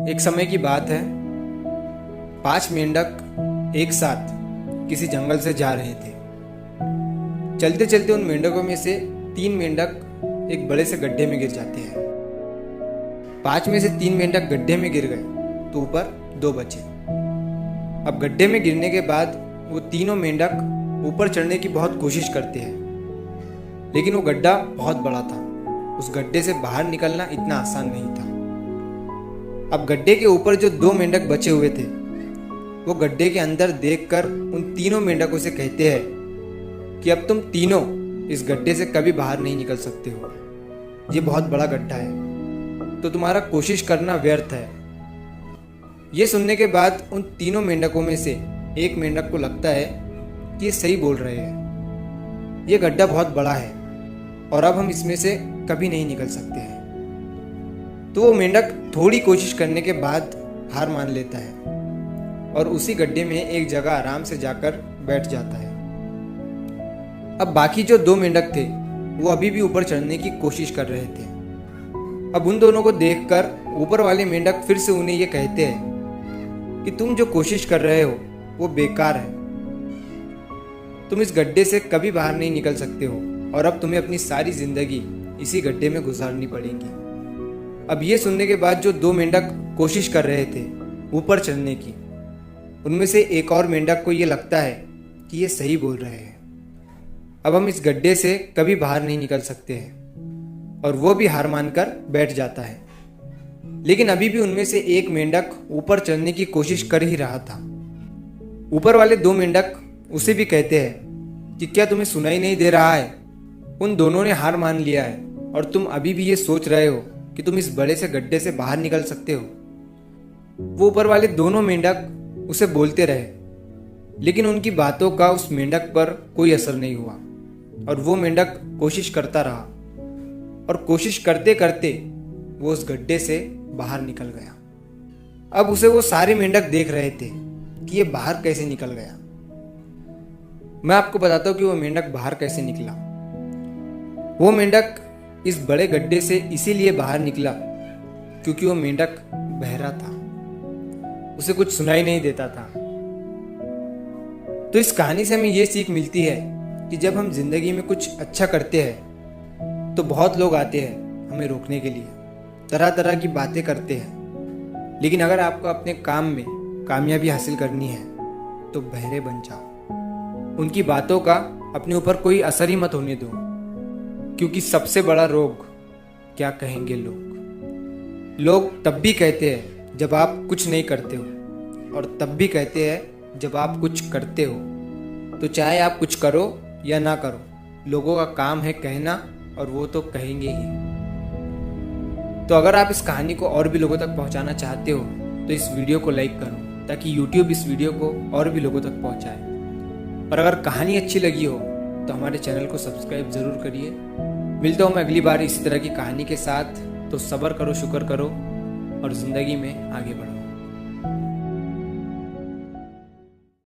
एक समय की बात है। 5 मेंढक एक साथ किसी जंगल से जा रहे थे। चलते चलते उन मेंढकों में से 3 मेंढक एक बड़े से गड्ढे में गिर जाते हैं। 5 में से 3 मेंढक गड्ढे में गिर गए तो ऊपर 2 बचे। अब गड्ढे में गिरने के बाद वो तीनों मेंढक ऊपर चढ़ने की बहुत कोशिश करते हैं, लेकिन वो गड्ढा बहुत बड़ा था। उस गड्ढे से बाहर निकलना इतना आसान नहीं था। अब गड्ढे के ऊपर जो 2 मेंढक बचे हुए थे, वो गड्ढे के अंदर देखकर उन तीनों मेंढकों से कहते हैं कि अब तुम तीनों इस गड्ढे से कभी बाहर नहीं निकल सकते हो। ये बहुत बड़ा गड्ढा है, तो तुम्हारा कोशिश करना व्यर्थ है। ये सुनने के बाद उन तीनों मेंढकों में से एक मेंढक को लगता है कि ये सही बोल रहे हैं। ये गड्ढा बहुत बड़ा है और अब हम इसमें से कभी नहीं निकल सकते हैं। तो वो मेंढक थोड़ी कोशिश करने के बाद हार मान लेता है और उसी गड्ढे में एक जगह आराम से जाकर बैठ जाता है। अब बाकी जो 2 मेंढक थे वो अभी भी ऊपर चढ़ने की कोशिश कर रहे थे। अब उन दोनों को देखकर ऊपर वाले मेंढक फिर से उन्हें ये कहते हैं कि तुम जो कोशिश कर रहे हो वो बेकार है। तुम इस गड्ढे से कभी बाहर नहीं निकल सकते हो और अब तुम्हें अपनी सारी जिंदगी इसी गड्ढे में गुजारनी पड़ेगी। अब ये सुनने के बाद जो 2 मेंढक कोशिश कर रहे थे ऊपर चढ़ने की, उनमें से एक और मेंढक को ये लगता है कि ये सही बोल रहे हैं। अब हम इस गड्ढे से कभी बाहर नहीं निकल सकते हैं और वो भी हार मानकर बैठ जाता है। लेकिन अभी भी उनमें से एक मेंढक ऊपर चढ़ने की कोशिश कर ही रहा था। ऊपर वाले 2 मेंढक उसे भी कहते हैं कि क्या तुम्हें सुनाई नहीं दे रहा है? उन दोनों ने हार मान लिया है और तुम अभी भी ये सोच रहे हो कि तुम इस बड़े से गड्ढे से बाहर निकल सकते हो। वो ऊपर वाले दोनों मेंढक उसे बोलते रहे, लेकिन उनकी बातों का उस मेंढक पर कोई असर नहीं हुआ और वो मेंढक कोशिश करता रहा और कोशिश करते करते वो उस गड्ढे से बाहर निकल गया। अब उसे वो सारे मेंढक देख रहे थे कि ये बाहर कैसे निकल गया। मैं आपको बताता हूँ कि वो मेंढक बाहर कैसे निकला। वो मेंढक इस बड़े गड्ढे से इसीलिए बाहर निकला क्योंकि वो मेंढक बहरा था, उसे कुछ सुनाई नहीं देता था। तो इस कहानी से हमें ये सीख मिलती है कि जब हम जिंदगी में कुछ अच्छा करते हैं तो बहुत लोग आते हैं हमें रोकने के लिए, तरह तरह की बातें करते हैं। लेकिन अगर आपको अपने काम में कामयाबी हासिल करनी है तो बहरे बन जाओ। उनकी बातों का अपने ऊपर कोई असर ही मत होने दो, क्योंकि सबसे बड़ा रोग क्या कहेंगे लोग। लोग तब भी कहते हैं जब आप कुछ नहीं करते हो और तब भी कहते हैं जब आप कुछ करते हो। तो चाहे आप कुछ करो या ना करो, लोगों का काम है कहना और वो तो कहेंगे ही। तो अगर आप इस कहानी को और भी लोगों तक पहुंचाना चाहते हो तो इस वीडियो को लाइक करो ताकि YouTube इस वीडियो को और भी लोगों तक पहुंचाए। और अगर कहानी अच्छी लगी हो तो हमारे चैनल को सब्सक्राइब ज़रूर करिए। मिलता हूँ मैं अगली बार इसी तरह की कहानी के साथ। तो सब्र करो, शुक्र करो और ज़िंदगी में आगे बढ़ो।